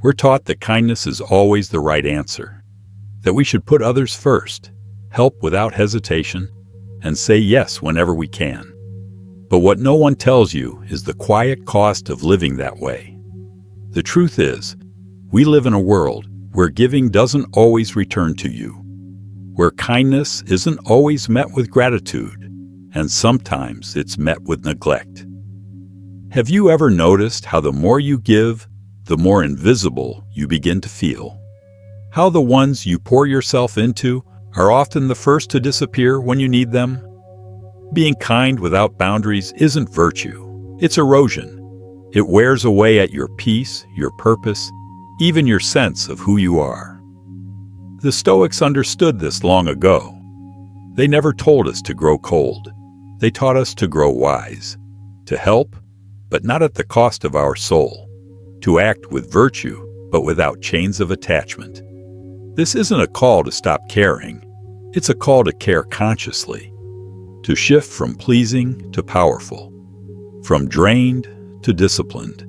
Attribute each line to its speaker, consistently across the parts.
Speaker 1: We're taught that kindness is always the right answer, that we should put others first, help without hesitation, and say yes whenever we can. But what no one tells you is the quiet cost of living that way. The truth is, we live in a world where giving doesn't always return to you, where kindness isn't always met with gratitude, and sometimes it's met with neglect. Have you ever noticed how the more you give, the more invisible you begin to feel? How the ones you pour yourself into are often the first to disappear when you need them? Being kind without boundaries isn't virtue, it's erosion. It wears away at your peace, your purpose, even your sense of who you are. The Stoics understood this long ago. They never told us to grow cold. They taught us to grow wise, to help, but not at the cost of our soul, to act with virtue, but without chains of attachment. This isn't a call to stop caring. It's a call to care consciously, to shift from pleasing to powerful, from drained to disciplined.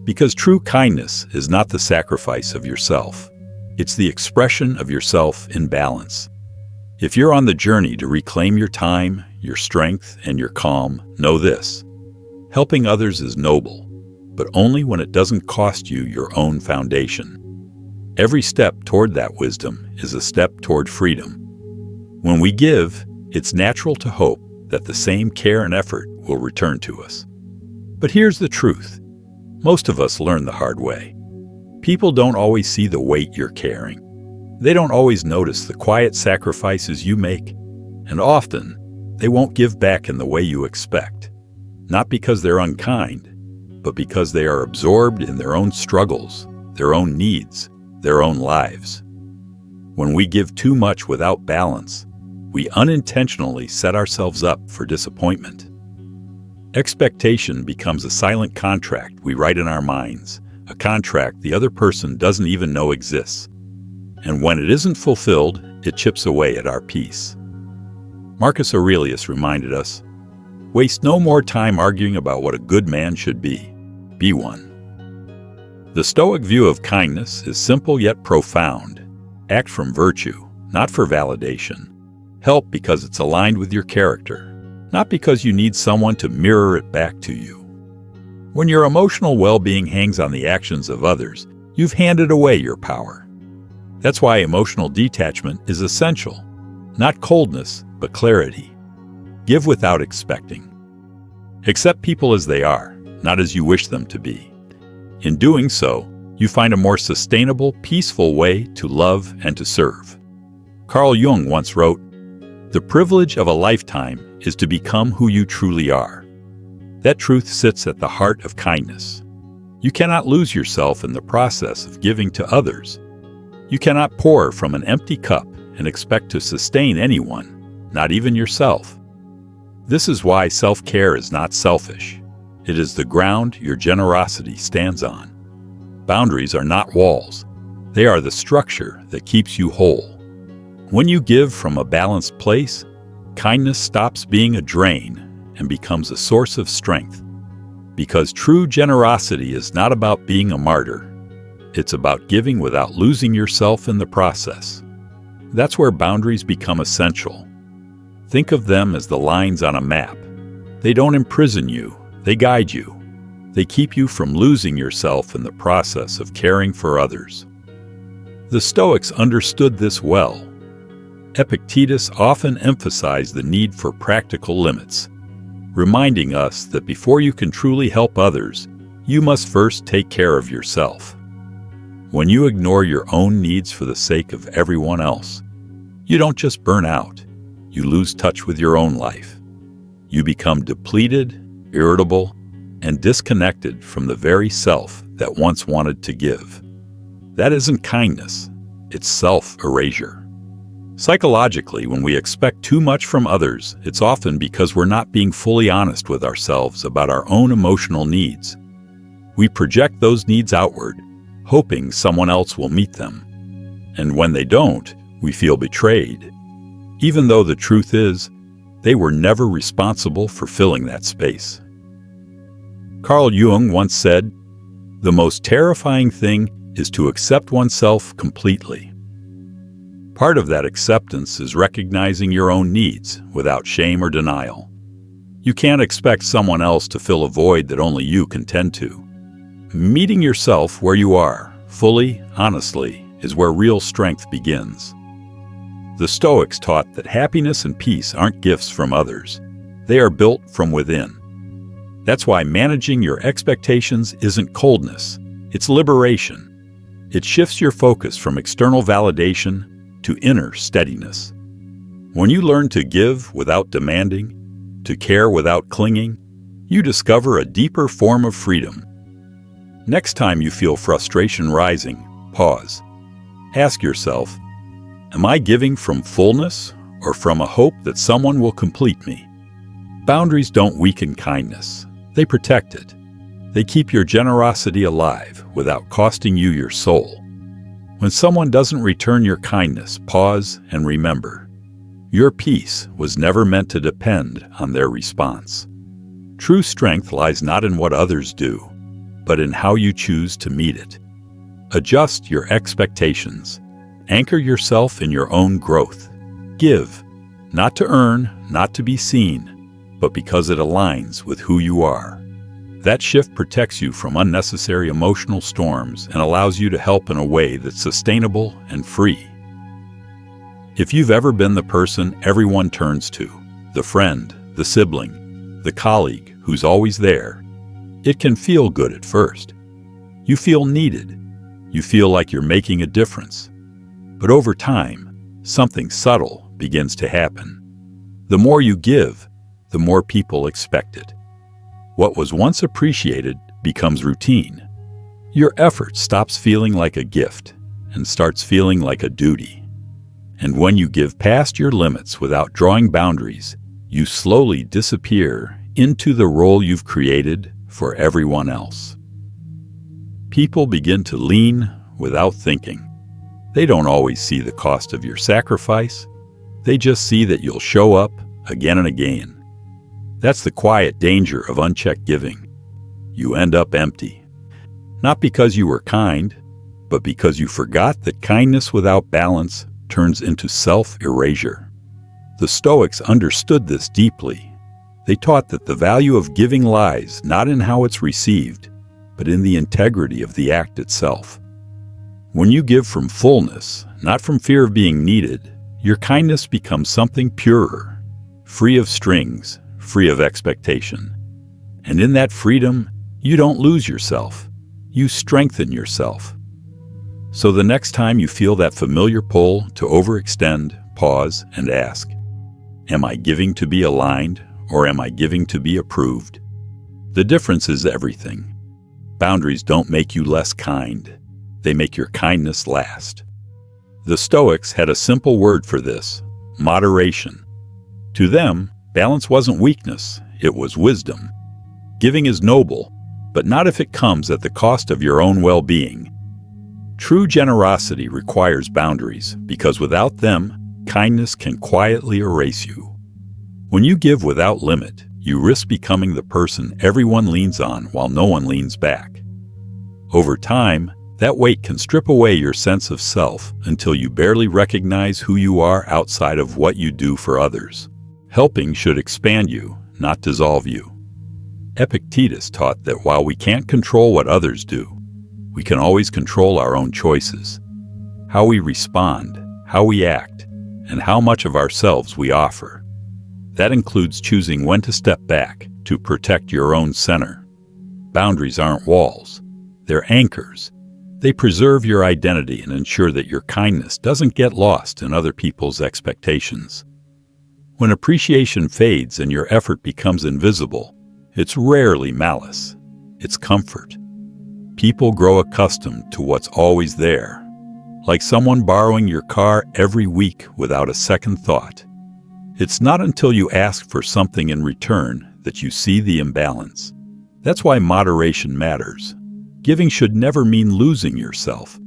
Speaker 1: Because true kindness is not the sacrifice of yourself. It's the expression of yourself in balance. If you're on the journey to reclaim your time, your strength, and your calm, know this: helping others is noble, but only when it doesn't cost you your own foundation. Every step toward that wisdom is a step toward freedom. When we give, it's natural to hope that the same care and effort will return to us. But here's the truth. Most of us learn the hard way. People don't always see the weight you're carrying. They don't always notice the quiet sacrifices you make, and often they won't give back in the way you expect. Not because they're unkind, but because they are absorbed in their own struggles, their own needs, their own lives. When we give too much without balance, we unintentionally set ourselves up for disappointment. Expectation becomes a silent contract we write in our minds, a contract the other person doesn't even know exists. And when it isn't fulfilled, it chips away at our peace. Marcus Aurelius reminded us, "Waste no more time arguing about what a good man should be. Be one." The Stoic view of kindness is simple yet profound. Act from virtue, not for validation. Help because it's aligned with your character, not because you need someone to mirror it back to you. When your emotional well-being hangs on the actions of others, you've handed away your power. That's why emotional detachment is essential. Not coldness, but clarity. Give without expecting. Accept people as they are, not as you wish them to be. In doing so, you find a more sustainable, peaceful way to love and to serve. Carl Jung once wrote, "The privilege of a lifetime is to become who you truly are." That truth sits at the heart of kindness. You cannot lose yourself in the process of giving to others. You cannot pour from an empty cup and expect to sustain anyone, not even yourself. This is why self-care is not selfish. It is the ground your generosity stands on. Boundaries are not walls. They are the structure that keeps you whole. When you give from a balanced place, kindness stops being a drain and becomes a source of strength. Because true generosity is not about being a martyr. It's about giving without losing yourself in the process. That's where boundaries become essential. Think of them as the lines on a map. They don't imprison you, they guide you. They keep you from losing yourself in the process of caring for others. The Stoics understood this well. Epictetus often emphasized the need for practical limits, reminding us that before you can truly help others, you must first take care of yourself. When you ignore your own needs for the sake of everyone else, you don't just burn out, you lose touch with your own life. You become depleted, irritable, and disconnected from the very self that once wanted to give. That isn't kindness, it's self-erasure. Psychologically, when we expect too much from others, it's often because we're not being fully honest with ourselves about our own emotional needs. We project those needs outward, hoping someone else will meet them. And when they don't, we feel betrayed, even though the truth is, they were never responsible for filling that space. Carl Jung once said, "The most terrifying thing is to accept oneself completely. Part of that acceptance is recognizing your own needs without shame or denial. You can't expect someone else to fill a void that only you can tend to. Meeting yourself where you are, fully, honestly, is where real strength begins. The Stoics taught that happiness and peace aren't gifts from others. They are built from within. That's why managing your expectations isn't coldness, it's liberation. It shifts your focus from external validation to inner steadiness. When you learn to give without demanding, to care without clinging, you discover a deeper form of freedom. Next time you feel frustration rising, pause. Ask yourself, am I giving from fullness or from a hope that someone will complete me? Boundaries don't weaken kindness. They protect it. They keep your generosity alive without costing you your soul. When someone doesn't return your kindness, pause and remember. Your peace was never meant to depend on their response. True strength lies not in what others do, but in how you choose to meet it. Adjust your expectations. Anchor yourself in your own growth. Give, not to earn, not to be seen, but because it aligns with who you are. That shift protects you from unnecessary emotional storms and allows you to help in a way that's sustainable and free. If you've ever been the person everyone turns to, the friend, the sibling, the colleague who's always there, it can feel good at first. You feel needed. You feel like you're making a difference. But over time, something subtle begins to happen. The more you give, the more people expect it. What was once appreciated becomes routine. Your effort stops feeling like a gift and starts feeling like a duty. And when you give past your limits without drawing boundaries, you slowly disappear into the role you've created for everyone else. People begin to lean without thinking. They don't always see the cost of your sacrifice. They just see that you'll show up again and again. That's the quiet danger of unchecked giving. You end up empty. Not because you were kind, but because you forgot that kindness without balance turns into self-erasure. The Stoics understood this deeply. They taught that the value of giving lies not in how it's received, but in the integrity of the act itself. When you give from fullness, not from fear of being needed, your kindness becomes something purer, free of strings, free of expectation. And in that freedom, you don't lose yourself. You strengthen yourself. So the next time you feel that familiar pull to overextend, pause and ask, am I giving to be aligned or am I giving to be approved? The difference is everything. Boundaries don't make you less kind. They make your kindness last. The Stoics had a simple word for this: moderation. To them, balance wasn't weakness, it was wisdom. Giving is noble, but not if it comes at the cost of your own well-being. True generosity requires boundaries, because without them, kindness can quietly erase you. When you give without limit, you risk becoming the person everyone leans on while no one leans back. Over time, that weight can strip away your sense of self until you barely recognize who you are outside of what you do for others. Helping should expand you, not dissolve you. Epictetus taught that while we can't control what others do, we can always control our own choices. How we respond, how we act, and how much of ourselves we offer. That includes choosing when to step back to protect your own center. Boundaries aren't walls. They're anchors. They preserve your identity and ensure that your kindness doesn't get lost in other people's expectations. When appreciation fades and your effort becomes invisible, it's rarely malice. It's comfort. People grow accustomed to what's always there, like someone borrowing your car every week without a second thought. It's not until you ask for something in return that you see the imbalance. That's why moderation matters. Giving should never mean losing yourself.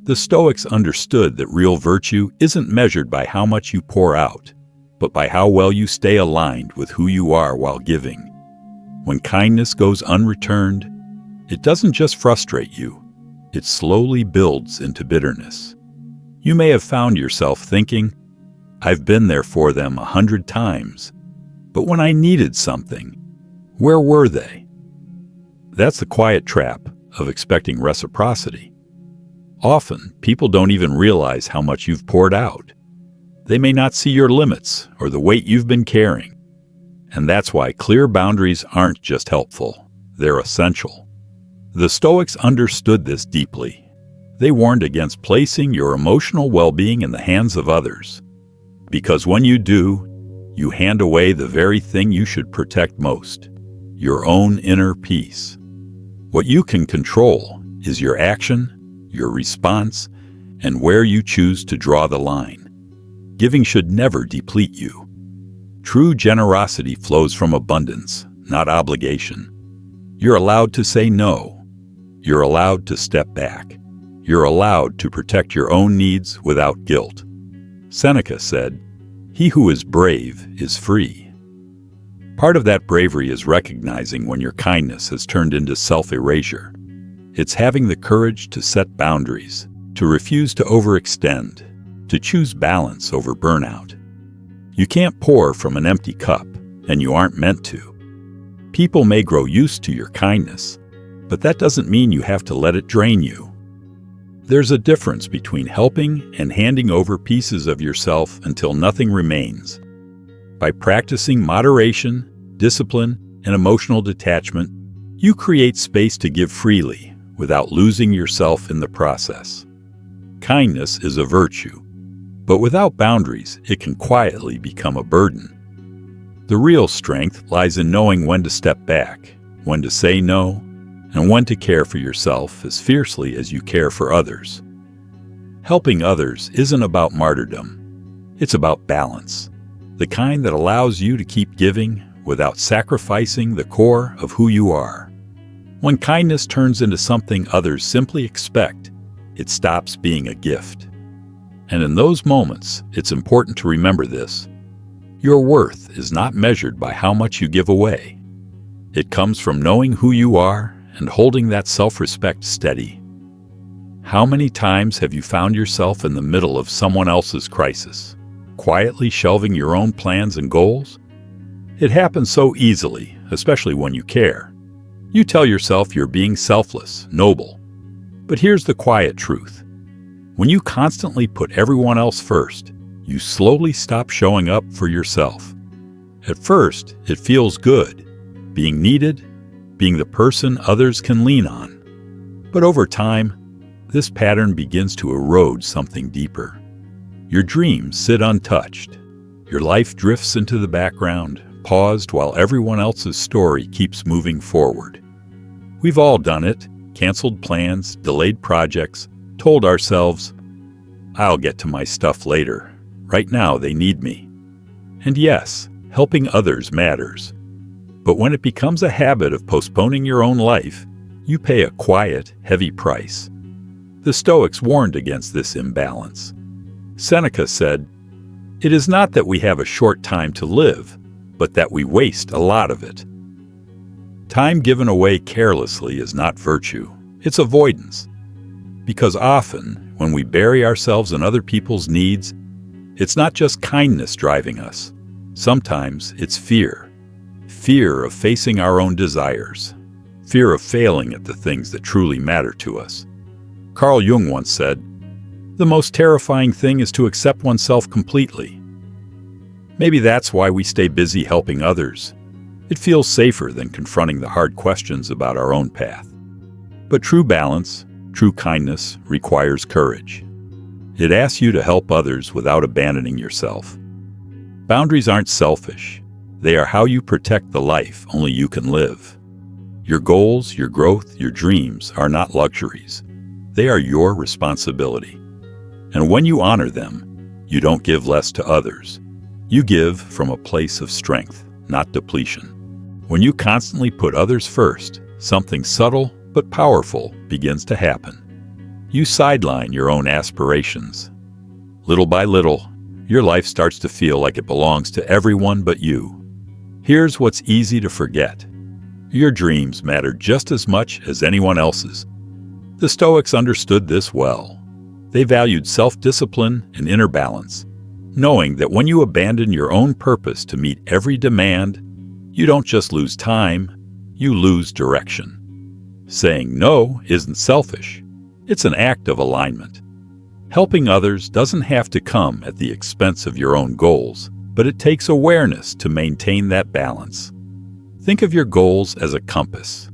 Speaker 1: The Stoics understood that real virtue isn't measured by how much you pour out, but by how well you stay aligned with who you are while giving. When kindness goes unreturned, it doesn't just frustrate you, it slowly builds into bitterness. You may have found yourself thinking, "I've been there for them 100 times, but when I needed something, where were they?" That's the quiet trap of expecting reciprocity. Often, people don't even realize how much you've poured out. They may not see your limits or the weight you've been carrying. And that's why clear boundaries aren't just helpful, they're essential. The Stoics understood this deeply. They warned against placing your emotional well-being in the hands of others. Because when you do, you hand away the very thing you should protect most, your own inner peace. What you can control is your action, your response, and where you choose to draw the line. Giving should never deplete you. True generosity flows from abundance, not obligation. You're allowed to say no. You're allowed to step back. You're allowed to protect your own needs without guilt. Seneca said, "He who is brave is free." Part of that bravery is recognizing when your kindness has turned into self-erasure. It's having the courage to set boundaries, to refuse to overextend, to choose balance over burnout. You can't pour from an empty cup, and you aren't meant to. People may grow used to your kindness, but that doesn't mean you have to let it drain you. There's a difference between helping and handing over pieces of yourself until nothing remains. By practicing moderation, discipline, and emotional detachment, you create space to give freely without losing yourself in the process. Kindness is a virtue, but without boundaries, it can quietly become a burden. The real strength lies in knowing when to step back, when to say no, and when to care for yourself as fiercely as you care for others. Helping others isn't about martyrdom. It's about balance, the kind that allows you to keep giving without sacrificing the core of who you are. When kindness turns into something others simply expect, it stops being a gift. And in those moments, it's important to remember this. Your worth is not measured by how much you give away. It comes from knowing who you are and holding that self-respect steady. How many times have you found yourself in the middle of someone else's crisis, quietly shelving your own plans and goals? It happens so easily, especially when you care. You tell yourself you're being selfless, noble. But here's the quiet truth. When you constantly put everyone else first, you slowly stop showing up for yourself. At first, it feels good, being needed, being the person others can lean on. But over time, this pattern begins to erode something deeper. Your dreams sit untouched. Your life drifts into the background, paused while everyone else's story keeps moving forward. We've all done it, canceled plans, delayed projects, told ourselves, "I'll get to my stuff later. Right now they need me." And yes, helping others matters. But when it becomes a habit of postponing your own life, you pay a quiet, heavy price. The Stoics warned against this imbalance. Seneca said, "It is not that we have a short time to live, but that we waste a lot of it." Time given away carelessly is not virtue, it's avoidance. Because often, when we bury ourselves in other people's needs, it's not just kindness driving us. Sometimes it's fear. Fear of facing our own desires. Fear of failing at the things that truly matter to us. Carl Jung once said, "The most terrifying thing is to accept oneself completely." Maybe that's why we stay busy helping others. It feels safer than confronting the hard questions about our own path. But true balance, true kindness, requires courage. It asks you to help others without abandoning yourself. Boundaries aren't selfish. They are how you protect the life only you can live. Your goals, your growth, your dreams are not luxuries. They are your responsibility. And when you honor them, you don't give less to others. You give from a place of strength, not depletion. When you constantly put others first, something subtle but powerful begins to happen. You sideline your own aspirations. Little by little, your life starts to feel like it belongs to everyone but you. Here's what's easy to forget. Your dreams matter just as much as anyone else's. The Stoics understood this well. They valued self-discipline and inner balance, knowing that when you abandon your own purpose to meet every demand, you don't just lose time, you lose direction. Saying no isn't selfish. It's an act of alignment. Helping others doesn't have to come at the expense of your own goals, but it takes awareness to maintain that balance. Think of your goals as a compass.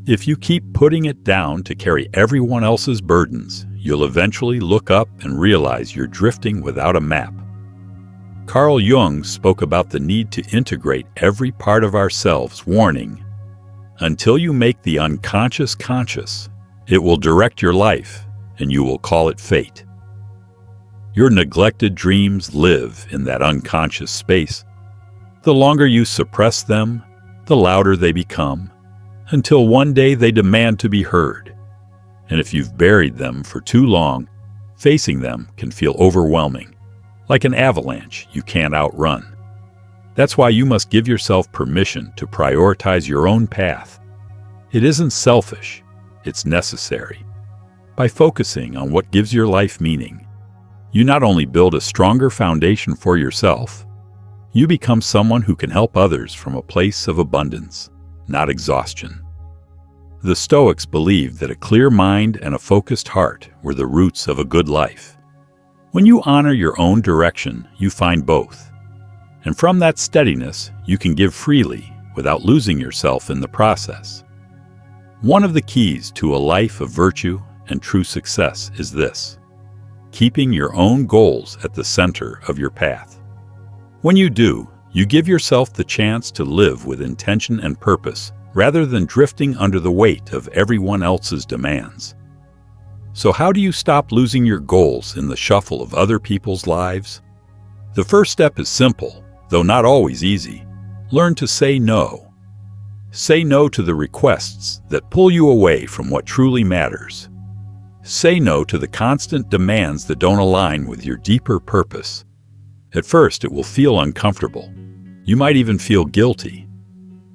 Speaker 1: If you keep putting it down to carry everyone else's burdens, you'll eventually look up and realize you're drifting without a map. Carl Jung spoke about the need to integrate every part of ourselves, warning, "Until you make the unconscious conscious, it will direct your life, and you will call it fate." Your neglected dreams live in that unconscious space. The longer you suppress them, the louder they become, until one day they demand to be heard. And if you've buried them for too long, facing them can feel overwhelming, like an avalanche you can't outrun. That's why you must give yourself permission to prioritize your own path. It isn't selfish, it's necessary. By focusing on what gives your life meaning, you not only build a stronger foundation for yourself, you become someone who can help others from a place of abundance, not exhaustion. The Stoics believed that a clear mind and a focused heart were the roots of a good life. When you honor your own direction, you find both. And from that steadiness, you can give freely without losing yourself in the process. One of the keys to a life of virtue and true success is this: keeping your own goals at the center of your path. When you do, you give yourself the chance to live with intention and purpose rather than drifting under the weight of everyone else's demands. So how do you stop losing your goals in the shuffle of other people's lives? The first step is simple, though not always easy. Learn to say no. Say no to the requests that pull you away from what truly matters. Say no to the constant demands that don't align with your deeper purpose. At first, it will feel uncomfortable. You might even feel guilty.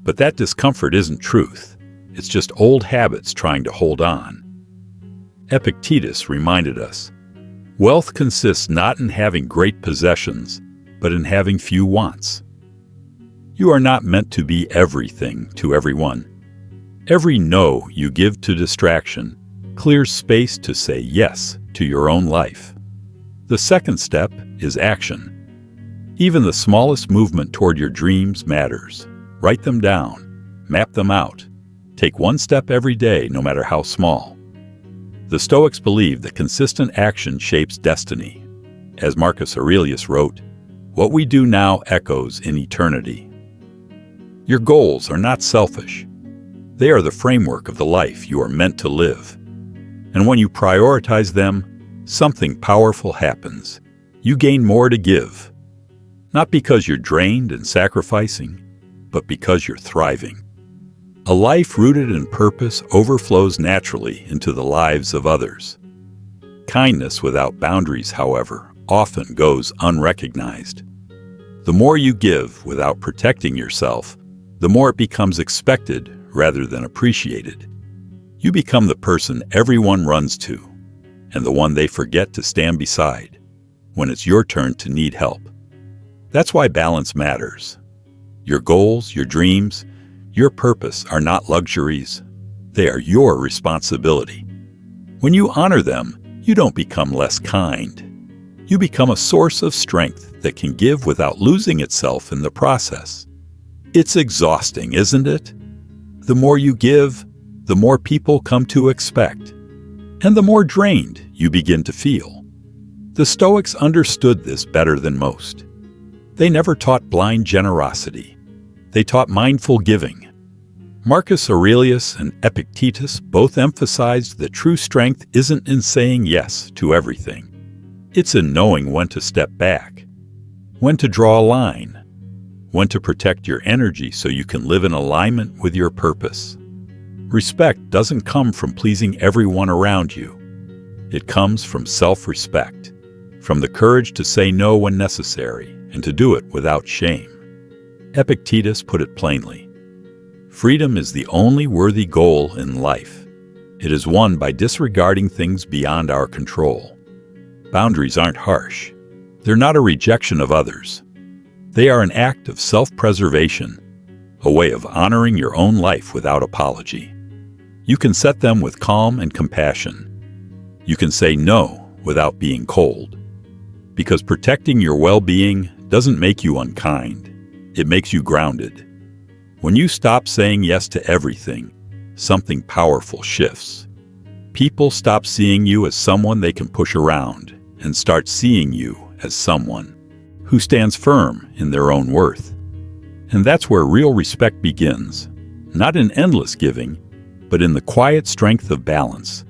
Speaker 1: But that discomfort isn't truth. It's just old habits trying to hold on. Epictetus reminded us, "Wealth consists not in having great possessions, but in having few wants." You are not meant to be everything to everyone. Every no you give to distraction clears space to say yes to your own life. The second step is action. Even the smallest movement toward your dreams matters. Write them down, map them out. Take one step every day, no matter how small. The Stoics believe that consistent action shapes destiny. As Marcus Aurelius wrote, "What we do now echoes in eternity." Your goals are not selfish. They are the framework of the life you are meant to live. And when you prioritize them, something powerful happens. You gain more to give. Not because you're drained and sacrificing, but because you're thriving. A life rooted in purpose overflows naturally into the lives of others. Kindness without boundaries, however, often goes unrecognized. The more you give without protecting yourself, the more it becomes expected rather than appreciated. You become the person everyone runs to, and the one they forget to stand beside when it's your turn to need help. That's why balance matters. Your goals, your dreams, your purpose are not luxuries. They are your responsibility. When you honor them, you don't become less kind. You become a source of strength that can give without losing itself in the process. It's exhausting, isn't it? The more you give, the more people come to expect, and the more drained you begin to feel. The Stoics understood this better than most. They never taught blind generosity. They taught mindful giving. Marcus Aurelius and Epictetus both emphasized that true strength isn't in saying yes to everything. It's in knowing when to step back, when to draw a line, when to protect your energy so you can live in alignment with your purpose. Respect doesn't come from pleasing everyone around you. It comes from self-respect, from the courage to say no when necessary and to do it without shame. Epictetus put it plainly, "Freedom is the only worthy goal in life, It is won by disregarding things beyond our control. Boundaries aren't harsh. They're not a rejection of others. They are an act of self-preservation, a way of honoring your own life without apology. You can set them with calm and compassion. You can say no without being cold. Because protecting your well-being doesn't make you unkind. It makes you grounded. When you stop saying yes to everything, something powerful shifts. People stop seeing you as someone they can push around and start seeing you as someone who stands firm in their own worth. And that's where real respect begins, not in endless giving, but in the quiet strength of balance.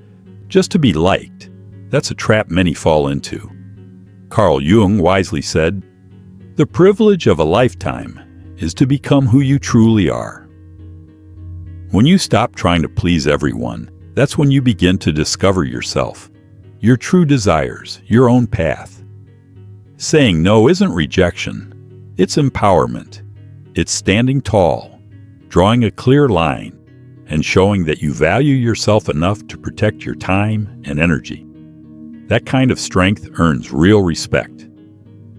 Speaker 1: Just to be liked, that's a trap many fall into. Carl Jung wisely said, "The privilege of a lifetime is to become who you truly are." When you stop trying to please everyone, that's when you begin to discover yourself, your true desires, your own path. Saying no isn't rejection, it's empowerment. It's standing tall, drawing a clear line, and showing that you value yourself enough to protect your time and energy. That kind of strength earns real respect.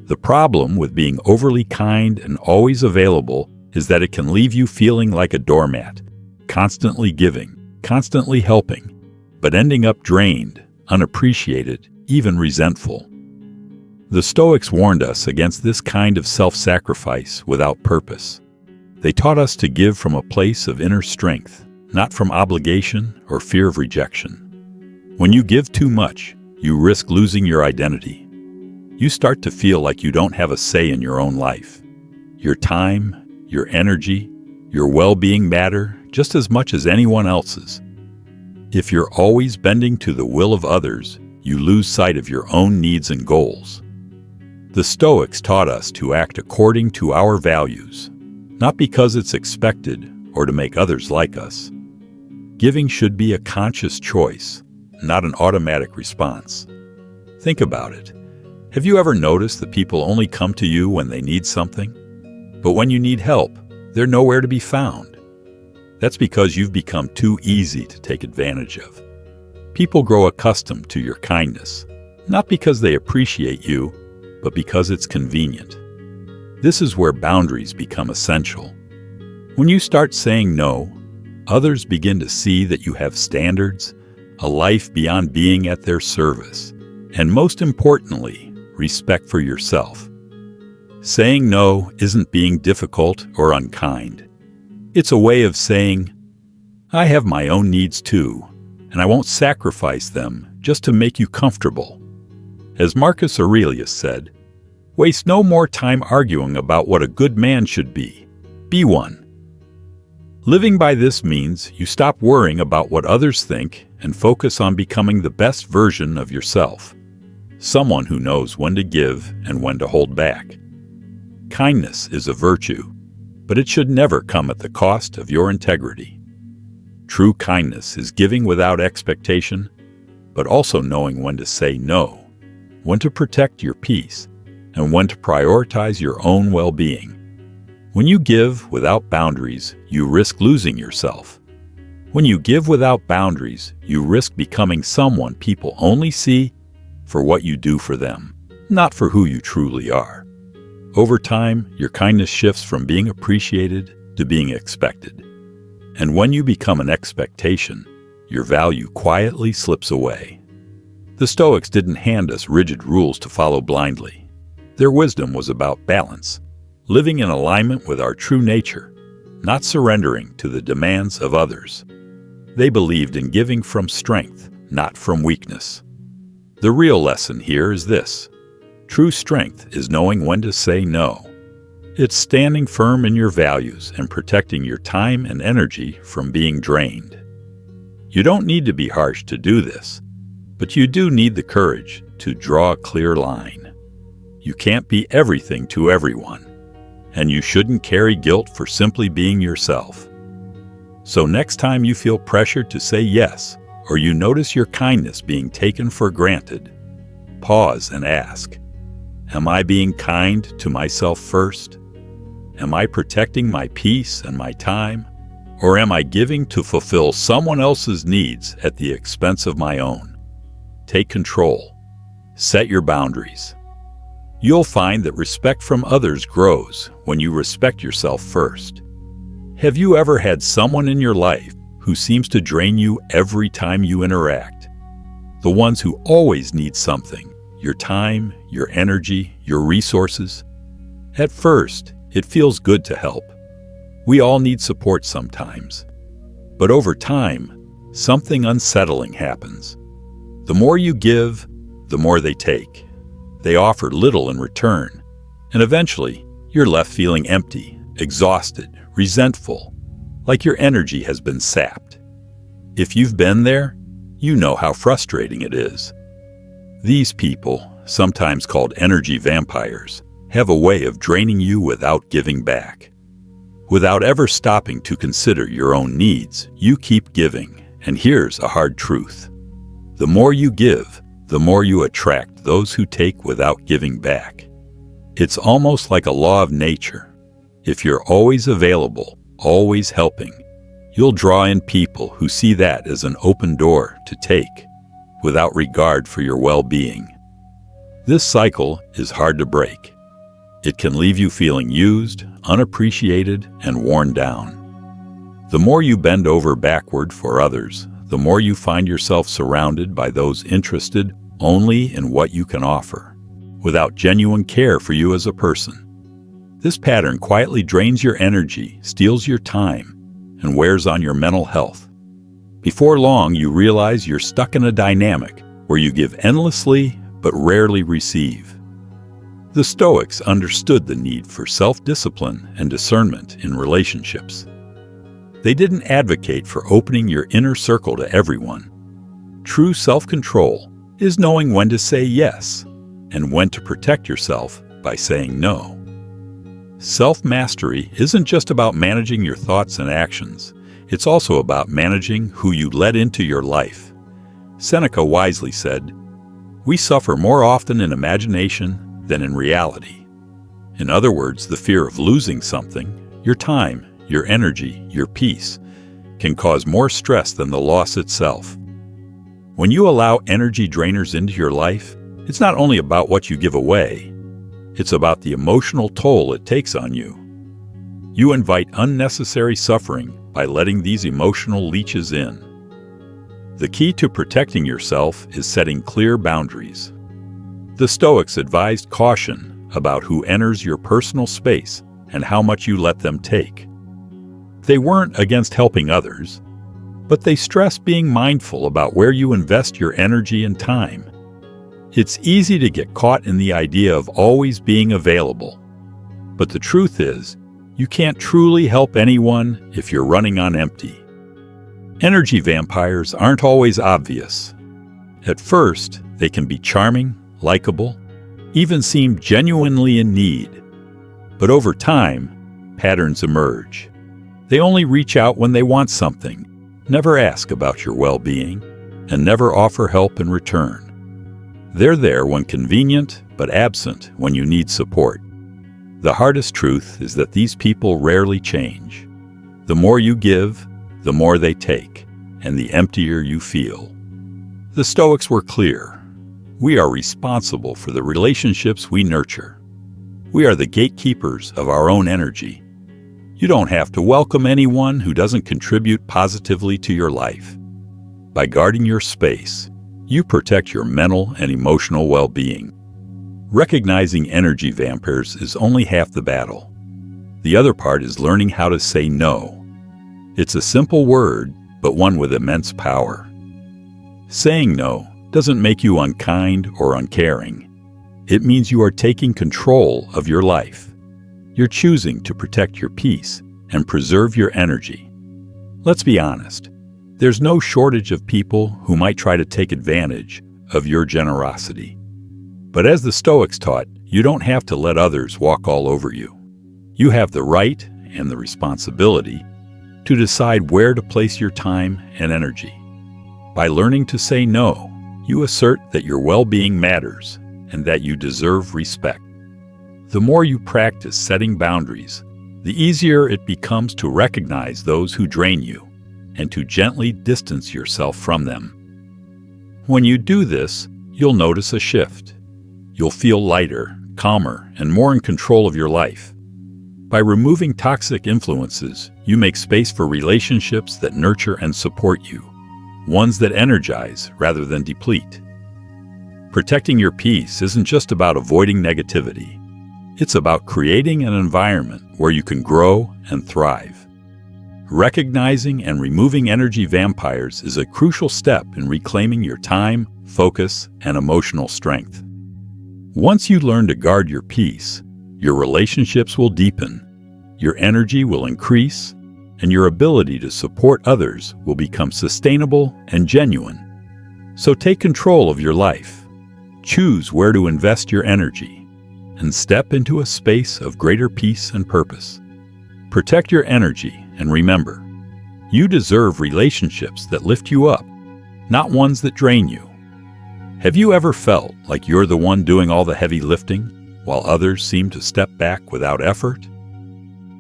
Speaker 1: The problem with being overly kind and always available is that it can leave you feeling like a doormat, constantly giving, constantly helping, but ending up drained, unappreciated, even resentful. The Stoics warned us against this kind of self-sacrifice without purpose. They taught us to give from a place of inner strength, not from obligation or fear of rejection. When you give too much, you risk losing your identity. You start to feel like you don't have a say in your own life. Your time, your energy, your well-being matter just as much as anyone else's. If you're always bending to the will of others, you lose sight of your own needs and goals. The Stoics taught us to act according to our values, not because it's expected or to make others like us. Giving should be a conscious choice, not an automatic response. Think about it. Have you ever noticed that people only come to you when they need something? But when you need help, they're nowhere to be found. That's because you've become too easy to take advantage of. People grow accustomed to your kindness, not because they appreciate you, but because it's convenient. This is where boundaries become essential. When you start saying no, others begin to see that you have standards, a life beyond being at their service, and most importantly, respect for yourself. Saying no isn't being difficult or unkind. It's a way of saying, I have my own needs too, and I won't sacrifice them just to make you comfortable. As Marcus Aurelius said, waste no more time arguing about what a good man should be. Be one. Living by this means you stop worrying about what others think and focus on becoming the best version of yourself. Someone who knows when to give and when to hold back. Kindness is a virtue, but it should never come at the cost of your integrity. True kindness is giving without expectation, but also knowing when to say no, when to protect your peace, and when to prioritize your own well-being. When you give without boundaries, you risk losing yourself. When you give without boundaries, you risk becoming someone people only see for what you do for them, not for who you truly are. Over time, your kindness shifts from being appreciated to being expected. And when you become an expectation, your value quietly slips away. The Stoics didn't hand us rigid rules to follow blindly. Their wisdom was about balance, living in alignment with our true nature, not surrendering to the demands of others. They believed in giving from strength, not from weakness. The real lesson here is this. True strength is knowing when to say no. It's standing firm in your values and protecting your time and energy from being drained. You don't need to be harsh to do this, but you do need the courage to draw a clear line. You can't be everything to everyone, and you shouldn't carry guilt for simply being yourself. So next time you feel pressured to say yes, or you notice your kindness being taken for granted, pause and ask, am I being kind to myself first? Am I protecting my peace and my time? Or am I giving to fulfill someone else's needs at the expense of my own? Take control. Set your boundaries. You'll find that respect from others grows when you respect yourself first. Have you ever had someone in your life who seems to drain you every time you interact? The ones who always need something, your time, your energy, your resources. At first, it feels good to help. We all need support sometimes. But over time, something unsettling happens. The more you give, the more they take. They offer little in return, and eventually, you're left feeling empty, exhausted, resentful, like your energy has been sapped. If you've been there, you know how frustrating it is. These people, sometimes called energy vampires, have a way of draining you without giving back. Without ever stopping to consider your own needs, you keep giving, and here's a hard truth. The more you give, the more you attract those who take without giving back. It's almost like a law of nature. If you're always available, always helping, you'll draw in people who see that as an open door to take, without regard for your well-being. This cycle is hard to break. It can leave you feeling used, unappreciated, and worn down. The more you bend over backward for others, the more you find yourself surrounded by those interested only in what you can offer, without genuine care for you as a person. This pattern quietly drains your energy, steals your time, and wears on your mental health. Before long, you realize you're stuck in a dynamic where you give endlessly but rarely receive. The Stoics understood the need for self-discipline and discernment in relationships. They didn't advocate for opening your inner circle to everyone. True self-control is knowing when to say yes and when to protect yourself by saying no. Self-mastery isn't just about managing your thoughts and actions. It's also about managing who you let into your life. Seneca wisely said, "We suffer more often in imagination than in reality." In other words, the fear of losing something, your time, your energy, your peace, can cause more stress than the loss itself. When you allow energy drainers into your life, it's not only about what you give away, it's about the emotional toll it takes on you. You invite unnecessary suffering by letting these emotional leeches in. The key to protecting yourself is setting clear boundaries. The Stoics advised caution about who enters your personal space and how much you let them take. They weren't against helping others, but they stressed being mindful about where you invest your energy and time. It's easy to get caught in the idea of always being available. But the truth is, you can't truly help anyone if you're running on empty. Energy vampires aren't always obvious. At first, they can be charming, likable, even seem genuinely in need. But over time, patterns emerge. They only reach out when they want something, never ask about your well-being, and never offer help in return. They're there when convenient, but absent when you need support. The hardest truth is that these people rarely change. The more you give, the more they take, and the emptier you feel. The Stoics were clear. We are responsible for the relationships we nurture. We are the gatekeepers of our own energy. You don't have to welcome anyone who doesn't contribute positively to your life. By guarding your space, you protect your mental and emotional well-being. Recognizing energy vampires is only half the battle. The other part is learning how to say no. It's a simple word, but one with immense power. Saying no doesn't make you unkind or uncaring. It means you are taking control of your life. You're choosing to protect your peace and preserve your energy. Let's be honest, there's no shortage of people who might try to take advantage of your generosity. But as the Stoics taught, you don't have to let others walk all over you. You have the right and the responsibility to decide where to place your time and energy. By learning to say no, you assert that your well-being matters and that you deserve respect. The more you practice setting boundaries, the easier it becomes to recognize those who drain you and to gently distance yourself from them. When you do this, you'll notice a shift. You'll feel lighter, calmer, and more in control of your life. By removing toxic influences, you make space for relationships that nurture and support you, ones that energize rather than deplete. Protecting your peace isn't just about avoiding negativity. It's about creating an environment where you can grow and thrive. Recognizing and removing energy vampires is a crucial step in reclaiming your time, focus, and emotional strength. Once you learn to guard your peace, your relationships will deepen, your energy will increase, and your ability to support others will become sustainable and genuine. So take control of your life. Choose where to invest your energy, and step into a space of greater peace and purpose. Protect your energy, and remember, you deserve relationships that lift you up, not ones that drain you. Have you ever felt like you're the one doing all the heavy lifting, while others seem to step back without effort?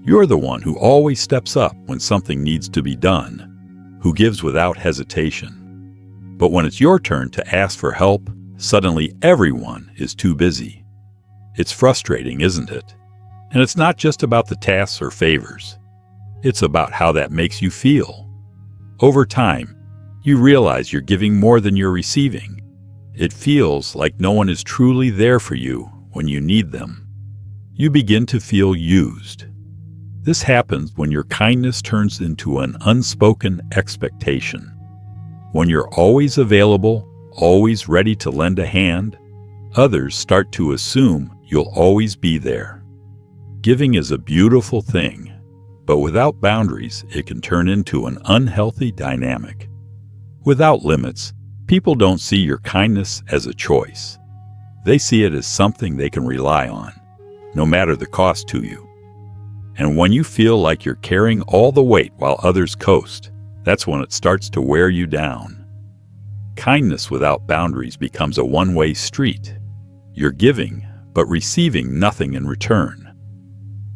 Speaker 1: You're the one who always steps up when something needs to be done, who gives without hesitation. But when it's your turn to ask for help, suddenly everyone is too busy. It's frustrating, isn't it? And it's not just about the tasks or favors. It's about how that makes you feel. Over time, you realize you're giving more than you're receiving. It feels like no one is truly there for you when you need them. You begin to feel used. This happens when your kindness turns into an unspoken expectation. When you're always available, always ready to lend a hand, others start to assume you'll always be there. Giving is a beautiful thing, but without boundaries, it can turn into an unhealthy dynamic. Without limits, people don't see your kindness as a choice. They see it as something they can rely on, no matter the cost to you. And when you feel like you're carrying all the weight while others coast, that's when it starts to wear you down. Kindness without boundaries becomes a one-way street. You're giving, but receiving nothing in return.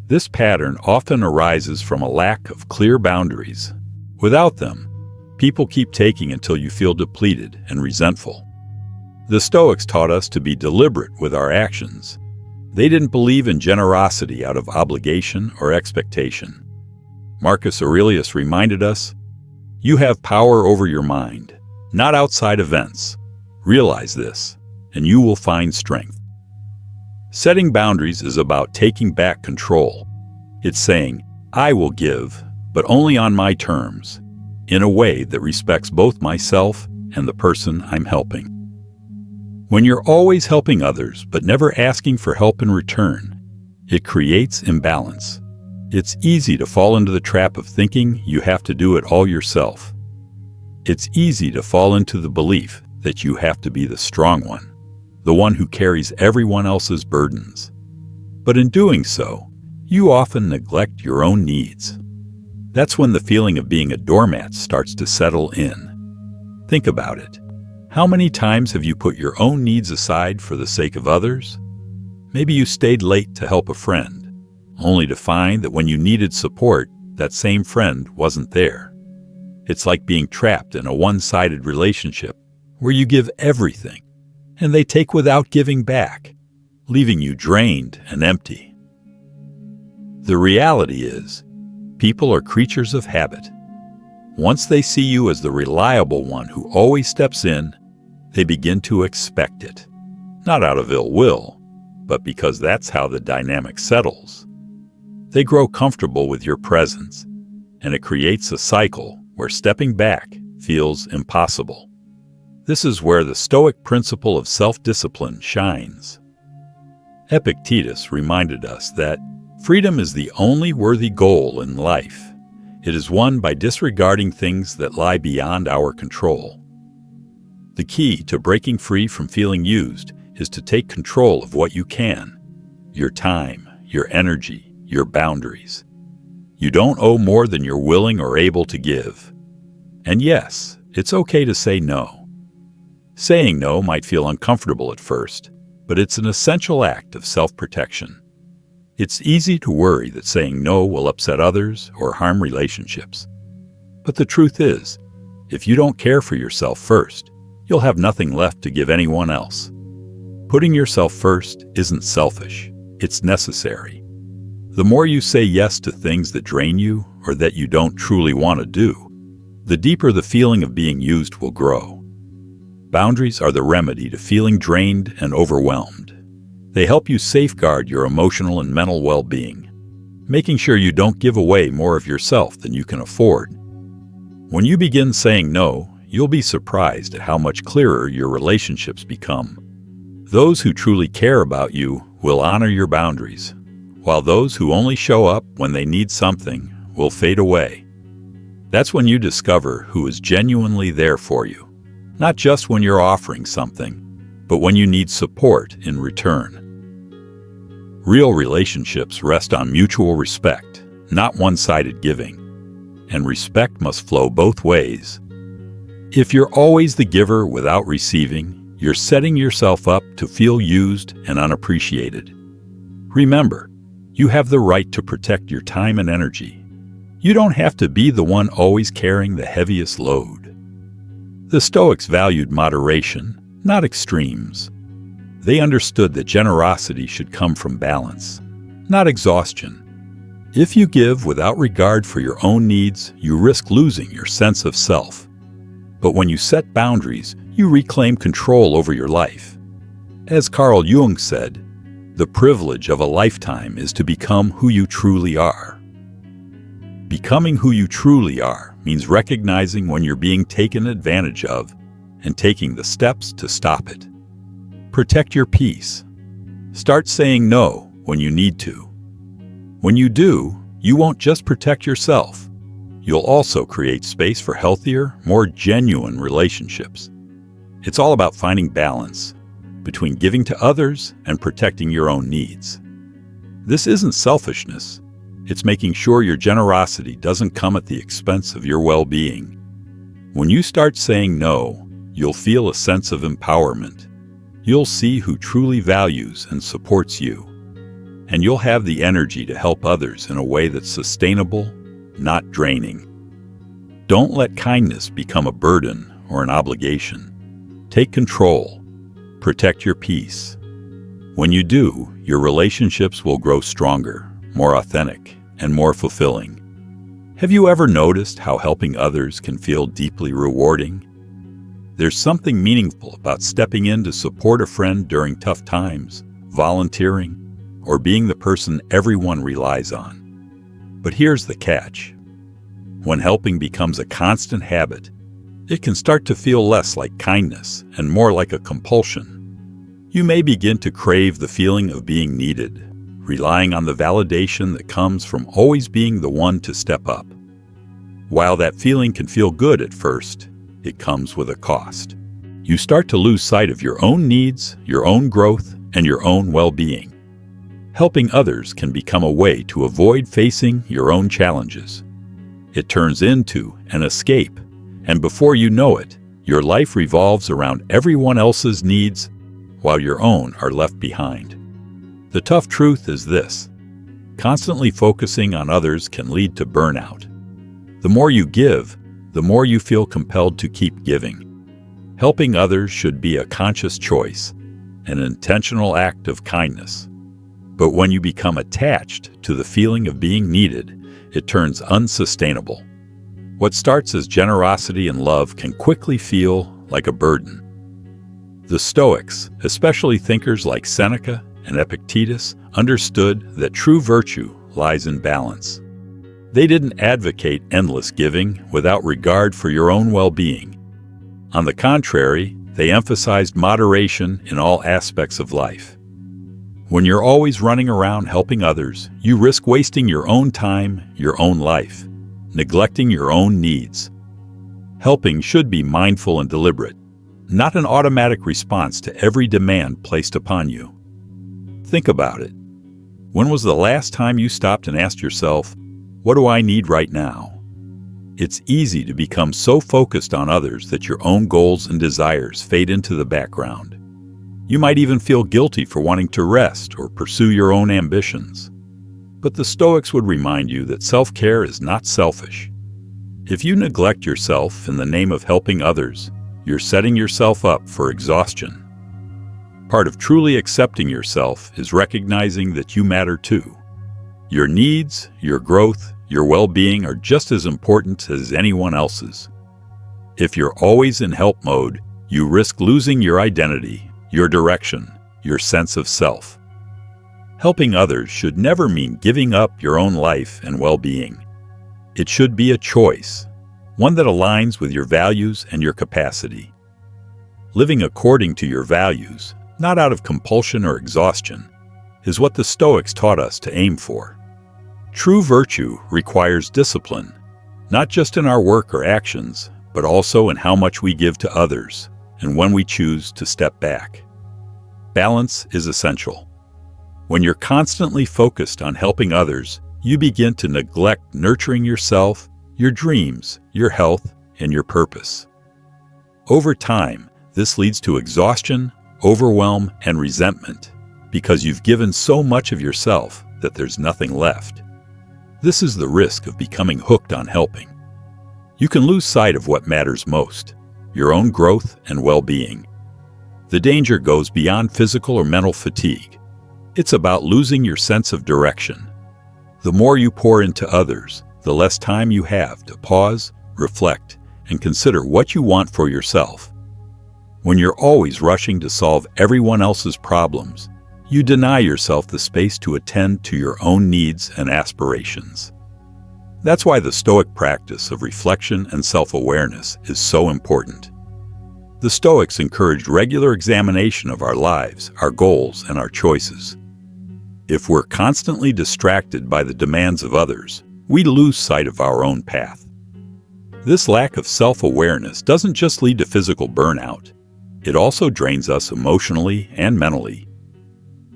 Speaker 1: This pattern often arises from a lack of clear boundaries. Without them, people keep taking until you feel depleted and resentful. The Stoics taught us to be deliberate with our actions. They didn't believe in generosity out of obligation or expectation. Marcus Aurelius reminded us, "You have power over your mind, not outside events. Realize this, and you will find strength." Setting boundaries is about taking back control. It's saying, "I will give, but only on my terms, in a way that respects both myself and the person I'm helping." When you're always helping others but never asking for help in return, it creates imbalance. It's easy to fall into the trap of thinking you have to do it all yourself. It's easy to fall into the belief that you have to be the strong one, the one who carries everyone else's burdens. But in doing so, you often neglect your own needs. That's when the feeling of being a doormat starts to settle in. Think about it. How many times have you put your own needs aside for the sake of others? Maybe you stayed late to help a friend, only to find that when you needed support, that same friend wasn't there. It's like being trapped in a one-sided relationship where you give everything, and they take without giving back, leaving you drained and empty. The reality is, people are creatures of habit. Once they see you as the reliable one who always steps in, they begin to expect it. Not out of ill will, but because that's how the dynamic settles. They grow comfortable with your presence, and it creates a cycle where stepping back feels impossible. This is where the Stoic principle of self-discipline shines. Epictetus reminded us that freedom is the only worthy goal in life. It is won by disregarding things that lie beyond our control. The key to breaking free from feeling used is to take control of what you can: your time, your energy, your boundaries. You don't owe more than you're willing or able to give. And yes, it's okay to say no. Saying no might feel uncomfortable at first, but it's an essential act of self-protection. It's easy to worry that saying no will upset others or harm relationships. But the truth is, if you don't care for yourself first, you'll have nothing left to give anyone else. Putting yourself first isn't selfish, it's necessary. The more you say yes to things that drain you or that you don't truly want to do, the deeper the feeling of being used will grow. Boundaries are the remedy to feeling drained and overwhelmed. They help you safeguard your emotional and mental well-being, making sure you don't give away more of yourself than you can afford. When you begin saying no, you'll be surprised at how much clearer your relationships become. Those who truly care about you will honor your boundaries, while those who only show up when they need something will fade away. That's when you discover who is genuinely there for you, not just when you're offering something, but when you need support in return. Real relationships rest on mutual respect, not one-sided giving, and respect must flow both ways. If you're always the giver without receiving, you're setting yourself up to feel used and unappreciated. Remember, you have the right to protect your time and energy. You don't have to be the one always carrying the heaviest load. The Stoics valued moderation, not extremes. They understood that generosity should come from balance, not exhaustion. If you give without regard for your own needs, you risk losing your sense of self. But when you set boundaries, you reclaim control over your life. As Carl Jung said, the privilege of a lifetime is to become who you truly are. Becoming who you truly are means recognizing when you're being taken advantage of and taking the steps to stop it. Protect your peace. Start saying no when you need to. When you do, you won't just protect yourself. You'll also create space for healthier, more genuine relationships. It's all about finding balance between giving to others and protecting your own needs. This isn't selfishness. It's making sure your generosity doesn't come at the expense of your well-being. When you start saying no, you'll feel a sense of empowerment. You'll see who truly values and supports you. And you'll have the energy to help others in a way that's sustainable, not draining. Don't let kindness become a burden or an obligation. Take control. Protect your peace. When you do, your relationships will grow stronger, more authentic, and more fulfilling. Have you ever noticed how helping others can feel deeply rewarding? There's something meaningful about stepping in to support a friend during tough times, volunteering, or being the person everyone relies on. But here's the catch. When helping becomes a constant habit, it can start to feel less like kindness and more like a compulsion. You may begin to crave the feeling of being needed, relying on the validation that comes from always being the one to step up. While that feeling can feel good at first, it comes with a cost. You start to lose sight of your own needs, your own growth, and your own well-being. Helping others can become a way to avoid facing your own challenges. It turns into an escape, and before you know it, your life revolves around everyone else's needs while your own are left behind. The tough truth is this: constantly focusing on others can lead to burnout. The more you give, the more you feel compelled to keep giving. Helping others should be a conscious choice, an intentional act of kindness. But when you become attached to the feeling of being needed, it turns unsustainable. What starts as generosity and love can quickly feel like a burden. The Stoics, especially thinkers like Seneca and Epictetus, understood that true virtue lies in balance. They didn't advocate endless giving without regard for your own well-being. On the contrary, they emphasized moderation in all aspects of life. When you're always running around helping others, you risk wasting your own time, your own life, neglecting your own needs. Helping should be mindful and deliberate, not an automatic response to every demand placed upon you. Think about it. When was the last time you stopped and asked yourself, what do I need right now? It's easy to become so focused on others that your own goals and desires fade into the background. You might even feel guilty for wanting to rest or pursue your own ambitions. But the Stoics would remind you that self-care is not selfish. If you neglect yourself in the name of helping others, you're setting yourself up for exhaustion. Part of truly accepting yourself is recognizing that you matter too. Your needs, your growth, your well-being are just as important as anyone else's. If you're always in help mode, you risk losing your identity, your direction, your sense of self. Helping others should never mean giving up your own life and well-being. It should be a choice, one that aligns with your values and your capacity. Living according to your values, not out of compulsion or exhaustion, is what the Stoics taught us to aim for. True virtue requires discipline, not just in our work or actions, but also in how much we give to others and when we choose to step back. Balance is essential. When you're constantly focused on helping others, you begin to neglect nurturing yourself, your dreams, your health, and your purpose. Over time, this leads to exhaustion, overwhelm, and resentment, because you've given so much of yourself that there's nothing left. This is the risk of becoming hooked on helping. You can lose sight of what matters most, your own growth and well-being. The danger goes beyond physical or mental fatigue. It's about losing your sense of direction. The more you pour into others, the less time you have to pause, reflect, and consider what you want for yourself. When you're always rushing to solve everyone else's problems, you deny yourself the space to attend to your own needs and aspirations. That's why the Stoic practice of reflection and self-awareness is so important. The Stoics encouraged regular examination of our lives, our goals, and our choices. If we're constantly distracted by the demands of others, we lose sight of our own path. This lack of self-awareness doesn't just lead to physical burnout. It also drains us emotionally and mentally.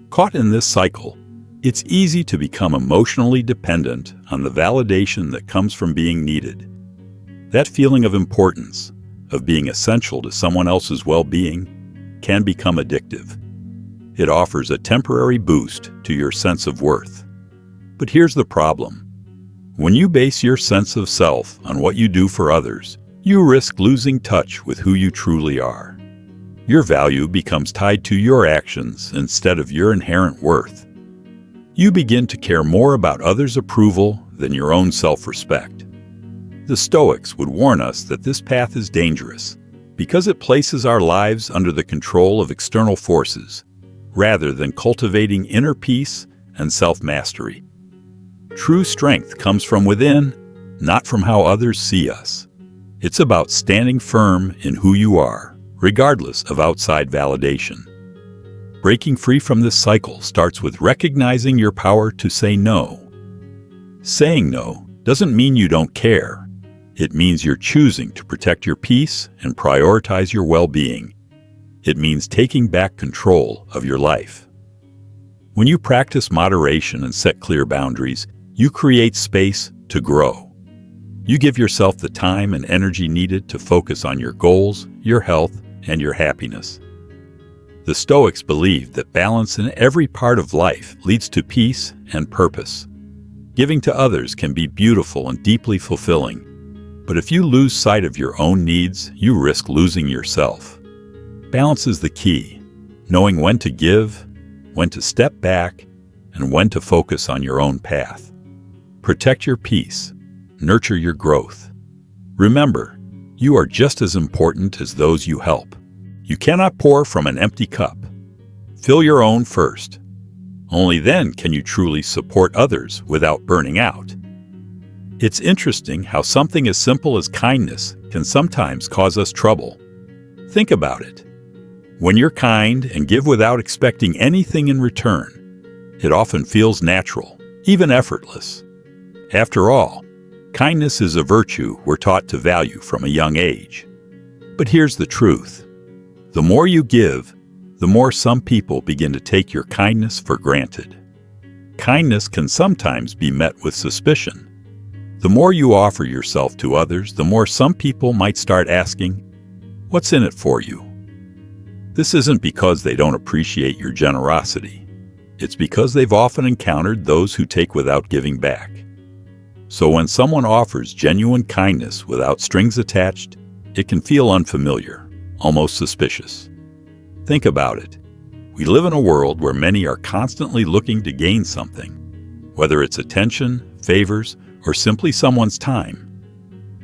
Speaker 1: Caught in this cycle, it's easy to become emotionally dependent on the validation that comes from being needed. That feeling of importance, of being essential to someone else's well-being, can become addictive. It offers a temporary boost to your sense of worth. But here's the problem. When you base your sense of self on what you do for others, you risk losing touch with who you truly are. Your value becomes tied to your actions instead of your inherent worth. You begin to care more about others' approval than your own self-respect. The Stoics would warn us that this path is dangerous because it places our lives under the control of external forces, rather than cultivating inner peace and self-mastery. True strength comes from within, not from how others see us. It's about standing firm in who you are, regardless of outside validation. Breaking free from this cycle starts with recognizing your power to say no. Saying no doesn't mean you don't care. It means you're choosing to protect your peace and prioritize your well-being. It means taking back control of your life. When you practice moderation and set clear boundaries, you create space to grow. You give yourself the time and energy needed to focus on your goals, your health, and your happiness. The Stoics believed that balance in every part of life leads to peace and purpose. Giving to others can be beautiful and deeply fulfilling, but if you lose sight of your own needs, you risk losing yourself. Balance is the key, knowing when to give, when to step back, and when to focus on your own path. Protect your peace, nurture your growth. Remember, you are just as important as those you help. You cannot pour from an empty cup. Fill your own first. Only then can you truly support others without burning out. It's interesting how something as simple as kindness can sometimes cause us trouble. Think about it. When you're kind and give without expecting anything in return, it often feels natural, even effortless. After all, kindness is a virtue we're taught to value from a young age. But here's the truth. The more you give, the more some people begin to take your kindness for granted. Kindness can sometimes be met with suspicion. The more you offer yourself to others, the more some people might start asking, "What's in it for you?" This isn't because they don't appreciate your generosity. It's because they've often encountered those who take without giving back. So when someone offers genuine kindness without strings attached, it can feel unfamiliar, almost suspicious. Think about it. We live in a world where many are constantly looking to gain something, whether it's attention, favors, or simply someone's time.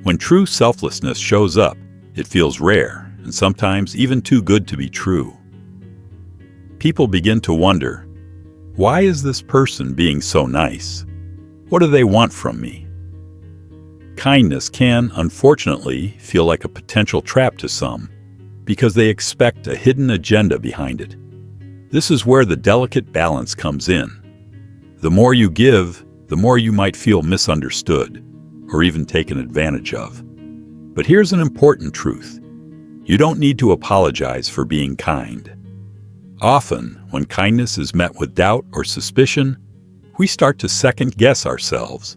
Speaker 1: When true selflessness shows up, it feels rare and sometimes even too good to be true. People begin to wonder, why is this person being so nice? What do they want from me? Kindness can, unfortunately, feel like a potential trap to some because they expect a hidden agenda behind it. This is where the delicate balance comes in. The more you give, the more you might feel misunderstood or even taken advantage of. But here's an important truth. You don't need to apologize for being kind. Often, when kindness is met with doubt or suspicion, we start to second-guess ourselves.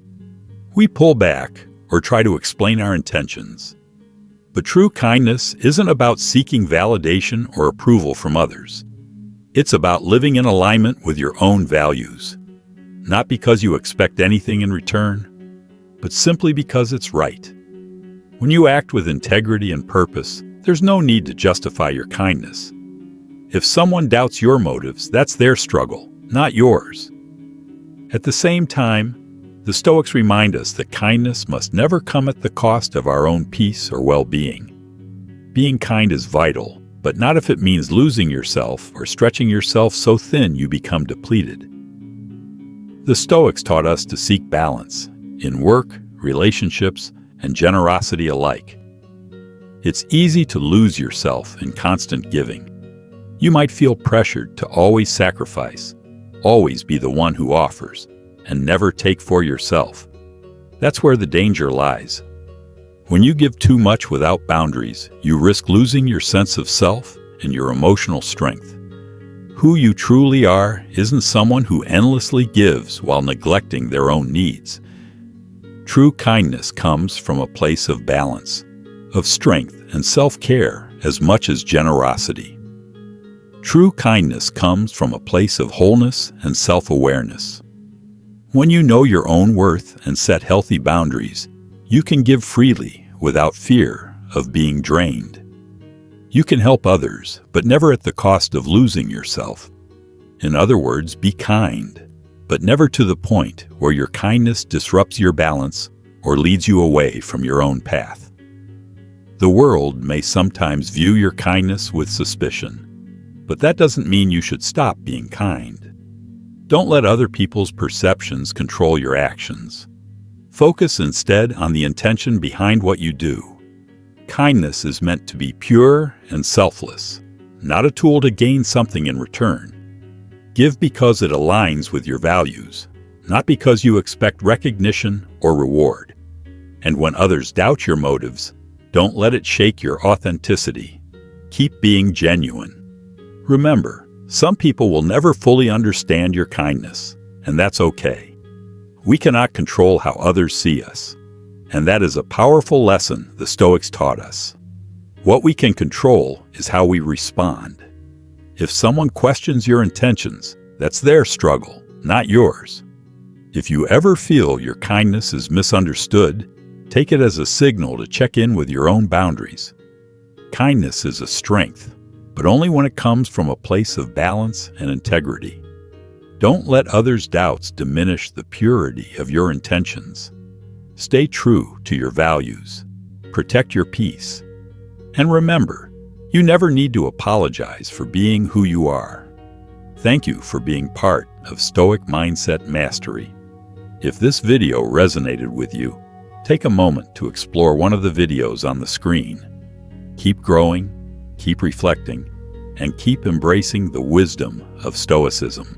Speaker 1: We pull back or try to explain our intentions. But true kindness isn't about seeking validation or approval from others. It's about living in alignment with your own values, not because you expect anything in return, but simply because it's right. When you act with integrity and purpose, there's no need to justify your kindness. If someone doubts your motives, that's their struggle, not yours. At the same time, the Stoics remind us that kindness must never come at the cost of our own peace or well-being. Being kind is vital, but not if it means losing yourself or stretching yourself so thin you become depleted. The Stoics taught us to seek balance in work, relationships, and generosity alike. It's easy to lose yourself in constant giving. You might feel pressured to always sacrifice, always be the one who offers, and never take for yourself. That's where the danger lies. When you give too much without boundaries, you risk losing your sense of self and your emotional strength. Who you truly are isn't someone who endlessly gives while neglecting their own needs. True kindness comes from a place of balance, of strength and self-care as much as generosity. True kindness comes from a place of wholeness and self-awareness. When you know your own worth and set healthy boundaries, you can give freely without fear of being drained. You can help others, but never at the cost of losing yourself. In other words, be kind, but never to the point where your kindness disrupts your balance or leads you away from your own path. The world may sometimes view your kindness with suspicion, but that doesn't mean you should stop being kind. Don't let other people's perceptions control your actions. Focus instead on the intention behind what you do. Kindness is meant to be pure and selfless, not a tool to gain something in return. Give because it aligns with your values, not because you expect recognition or reward. And when others doubt your motives, don't let it shake your authenticity. Keep being genuine. Remember, some people will never fully understand your kindness, and that's okay. We cannot control how others see us, and that is a powerful lesson the Stoics taught us. What we can control is how we respond. If someone questions your intentions, that's their struggle, not yours. If you ever feel your kindness is misunderstood, take it as a signal to check in with your own boundaries. Kindness is a strength, but only when it comes from a place of balance and integrity. Don't let others' doubts diminish the purity of your intentions. Stay true to your values. Protect your peace. And remember, you never need to apologize for being who you are. Thank you for being part of Stoic Mindset Mastery. If this video resonated with you, take a moment to explore one of the videos on the screen. Keep growing, keep reflecting, and keep embracing the wisdom of Stoicism.